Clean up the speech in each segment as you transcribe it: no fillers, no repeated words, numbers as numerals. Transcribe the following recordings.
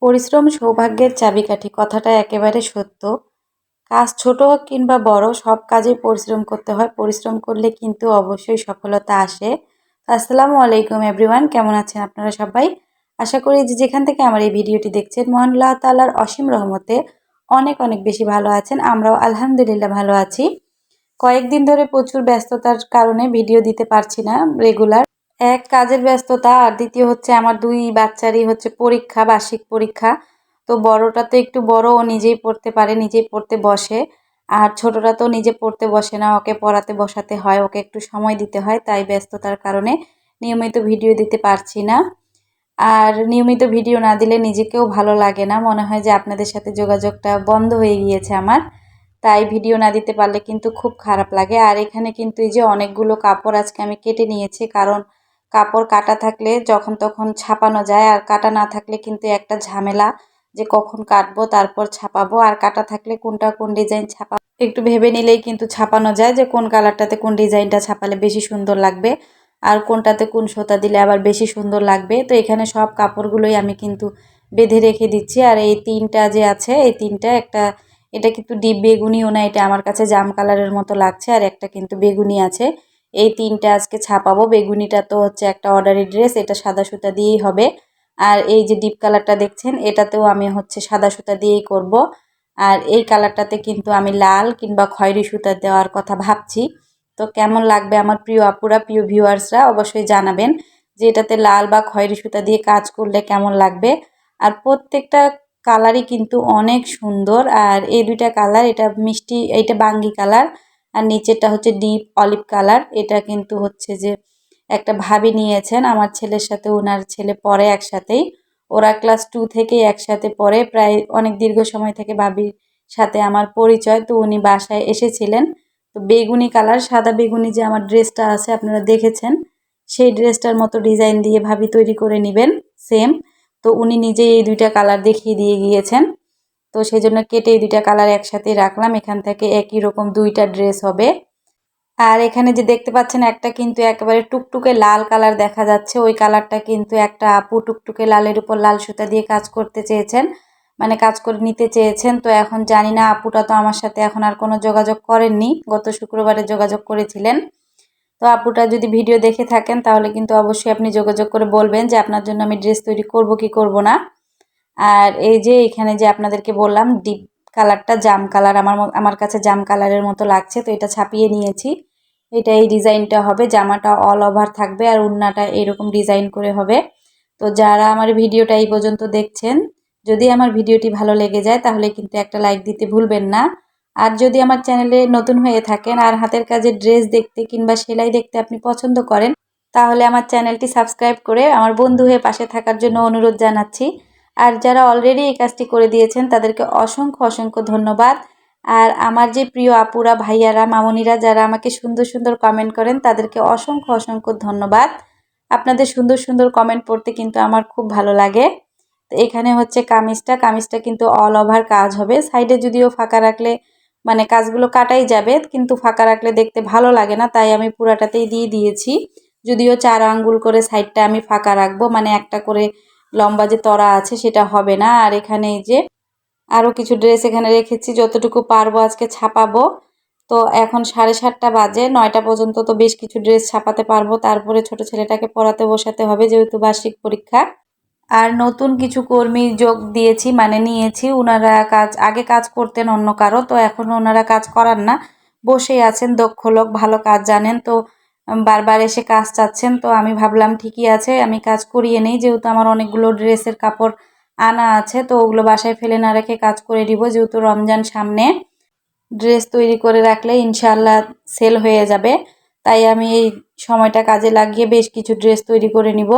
পরিশ্রম সৌভাগ্যের চাবিকাঠি কথাটা একেবারে সত্য। কাজ ছোট হোক কিংবা বড় সব কাজেই পরিশ্রম করতে হয়। পরিশ্রম করলে কিন্তু অবশ্যই সফলতা আসে। আসসালামু আলাইকুম এভরিওয়ান, কেমন আছেন আপনারা সবাই? আশা করি যে যেখান থেকে আমার এই ভিডিওটি দেখছেন মহান আল্লাহ তাআলার অসীম রহমতে অনেক অনেক বেশি ভালো আছেন। আমরাও আলহামদুলিল্লাহ ভালো আছি। কয়েকদিন ধরে প্রচুর ব্যস্ততার কারণে ভিডিও দিতে পারছি না রেগুলার। এক কাজের ব্যস্ততা, আর দ্বিতীয় হচ্ছে আমার ২ বাচ্চারই হচ্ছে পরীক্ষা, বার্ষিক পরীক্ষা। তো বড়টা তো একটু বড়, ও নিজেই পড়তে পারে, নিজেই পড়তে বসে। আর ছোটটা তো নিজে পড়তে বসে না, ওকে পড়াতে বসাতে হয়, ওকে একটু সময় দিতে হয়। তাই ব্যস্ততার কারণে নিয়মিত ভিডিও দিতে পারছি না। আর নিয়মিত ভিডিও না দিলে নিজেকেও ভালো লাগে না। মনে হয় যে আপনাদের সাথে যোগাযোগটা বন্ধ হয়ে গিয়েছে আমার। তাই ভিডিও না দিতে পারলে কিন্তু খুব খারাপ লাগে। আর এখানে কিন্তু এই যে অনেকগুলো কাপড় আজকে আমি কেটে নিয়েছি, কারণ কাপড় কাটা থাকলে যখন তখন ছাপানো যায়, আর কাটা না থাকলে কিন্তু একটা ঝামেলা যে কখন কাটবো তারপর ছাপাবো। আর কাটা থাকলে কোনটা কোন ডিজাইন ছাপাবো একটু ভেবে নিলেই কিন্তু ছাপানো যায় যে কোন কালারটাতে কোন ডিজাইনটা ছাপালে বেশি সুন্দর লাগবে, আর কোনটাতে কোন সুতা দিলে আবার বেশি সুন্দর লাগবে। তো এখানে সব কাপড়গুলোই আমি কিন্তু বেঁধে রেখে দিচ্ছি। আর এই তিনটা যে আছে, এই তিনটা, একটা এটা কিন্তু ডিপ বেগুনিও না, এটা আমার কাছে জাম কালারের মতো লাগছে, আর একটা কিন্তু বেগুনি আছে। এই তিনটা আজকে ছাপাবো। বেগুনিটা তো হচ্ছে একটা অর্ডারি ড্রেস, এটা সাদা সুতা দিয়েই হবে। আর এই যে ডিপ কালারটা দেখছেন, এটাতেও আমি হচ্ছে সাদা সুতা দিয়েই করব। আর এই কালারটাতে কিন্তু আমি লাল কিংবা খয়েরি সুতা দেওয়ার কথা ভাবছি। তো কেমন লাগবে আমার প্রিয় আপুরা, প্রিয় ভিউয়ার্সরা অবশ্যই জানাবেন যে এটাতে লাল বা খয়েরি সুতা দিয়ে কাজ করলে কেমন লাগবে। আর প্রত্যেকটা কালারই কিন্তু অনেক সুন্দর। আর এই দুইটা কালার, এটা মিষ্টি, এইটা বাঙ্গি কালার, আর নিচেরটা হচ্ছে ডিপ অলিভ কালার। এটা কিন্তু হচ্ছে যে একটা ভাবি নিয়েছেন আমার ছেলের সাথে, ওনার ছেলে পড়ে একসাথেই। ওরা ক্লাস 2 থেকেই একসাথে পড়ে, প্রায় অনেক দীর্ঘ সময় থেকে ভাবির সাথে আমার পরিচয়। তো উনি বাসায় এসেছিলেন। তো বেগুনি কালার, সাদা বেগুনি যে আমার ড্রেসটা আছে আপনারা দেখেছেন, সেই ড্রেসটার মতো ডিজাইন দিয়ে ভাবি তৈরি করে নেবেন সেম। তো উনি নিজেই এই দুইটা কালার দেখিয়ে দিয়ে গিয়েছেন। তো সেই জন্য কেটে এই দুইটা কালার একসাথেই রাখলাম। এখান থেকে একই রকম দুইটা ড্রেস হবে। আর এখানে যে দেখতে পাচ্ছেন, একটা কিন্তু একেবারে টুকটুকে লাল কালার দেখা যাচ্ছে, ওই কালারটা কিন্তু একটা আপু টুকটুকে লালের উপর লাল সুতা দিয়ে কাজ করতে চেয়েছেন, মানে কাজ করে নিতে চেয়েছেন। তো এখন জানি না, আপুটা তো আমার সাথে এখন আর কোনো যোগাযোগ করেননি, গত শুক্রবারে যোগাযোগ করেছিলেন। তো আপুটা যদি ভিডিও দেখে থাকেন তাহলে কিন্তু অবশ্যই আপনি যোগাযোগ করে বলবেন যে আপনার জন্য আমি ড্রেস তৈরি করব কি করব না। আর এই যে এখানে যে আপনাদেরকে বললাম ডিপ কালারটা জাম কালার, আমার কাছে জাম কালারের মতো লাগছে, তো এটা ছাপিয়ে নিয়েছি। এটা এই ডিজাইনটা হবে, জামাটা অল ওভার থাকবে আর ওড়নাটা এরকম ডিজাইন করে হবে। তো যারা আমার ভিডিওটা এই পর্যন্ত দেখছেন, যদি আমার ভিডিওটি ভালো লেগে যায় তাহলে কিন্তু একটা লাইক দিতে ভুলবেন না। আর যদি আমার চ্যানেলে নতুন হয়ে থাকেন আর হাতের কাজের ড্রেস দেখতে কিংবা সেলাই দেখতে আপনি পছন্দ করেন, তাহলে আমার চ্যানেলটি সাবস্ক্রাইব করে আমার বন্ধু হয়ে পাশে থাকার জন্য অনুরোধ জানাচ্ছি। আর যারা অলরেডি এই কাজটি করে দিয়েছেন তাদেরকে অসংখ্য অসংখ্য ধন্যবাদ। আর আমার যে প্রিয় আপুরা, ভাইয়ারা, মামনিরা যারা আমাকে সুন্দর সুন্দর কমেন্ট করেন তাদেরকে অসংখ্য অসংখ্য ধন্যবাদ। আপনাদের সুন্দর সুন্দর কমেন্ট পড়তে কিন্তু আমার খুব ভালো লাগে। তো এখানে হচ্ছে কামিজটা কিন্তু অল ওভার কাজ হবে। সাইডে যদিও ফাঁকা রাখলে মানে কাজগুলো কাটাই যাবে, কিন্তু ফাঁকা রাখলে দেখতে ভালো লাগে না, তাই আমি পুরাটাতেই দিয়ে দিয়েছি। যদিও 4 আঙ্গুল করে সাইডটা আমি ফাঁকা রাখবো, মানে একটা করে লম্বা যে তরা আছে সেটা হবে না। আর এখানে এই যে আরও কিছু ড্রেস এখানে রেখেছি, যতটুকু পারবো আজকে ছাপাবো। তো এখন 7:30 বাজে, 9টা পর্যন্ত তো বেশ কিছু ড্রেস ছাপাতে পারবো। তারপরে ছোট ছেলেটাকে পড়াতে বসাতে হবে যেহেতু বার্ষিক পরীক্ষা। আর নতুন কিছু কর্মী যোগ দিয়েছি, মানে নিয়েছি। ওনারা আগে কাজ করতেন অন্য কারো, তো এখন ওনারা কাজ করান না, বসেই আছেন। দক্ষ লোক, ভালো কাজ জানেন। তো বারবার এসে কাজ চাচ্ছেন। তো আমি ভাবলাম ঠিকই আছে, আমি কাজ করিয়ে নেই, যেহেতু আমার অনেকগুলো ড্রেসের কাপড় আনা আছে, তো ওগুলো বাসায় ফেলে না রেখে কাজ করে দিব। যেহেতু রমজান সামনে, ড্রেস তৈরি করে রাখলে ইনশাআল্লাহ সেল হয়ে যাবে। তাই আমি এই সময়টা কাজে লাগিয়ে বেশ কিছু ড্রেস তৈরি করে নিব,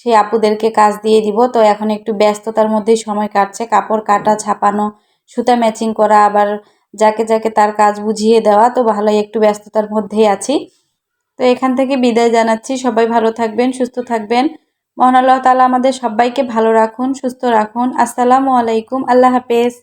সেই আপুদেরকে কাজ দিয়ে দিব। তো এখন একটু ব্যস্ততার মধ্যেই সময় কাটছে, কাপড় কাটা, ছাপানো, সুতা ম্যাচিং করা, আবার যাকে যাকে তার কাজ বুঝিয়ে দেওয়া। তো ভালোই একটু ব্যস্ততার মধ্যেই আছি। তো এখান থেকে বিদায় জানাচ্ছি। সবাই ভালো থাকবেন, সুস্থ থাকবেন। মহান আল্লাহ তাআলা আমাদের সবাইকে ভালো রাখুন, সুস্থ রাখুন। আসসালামু আলাইকুম, আল্লাহ হাফেজ।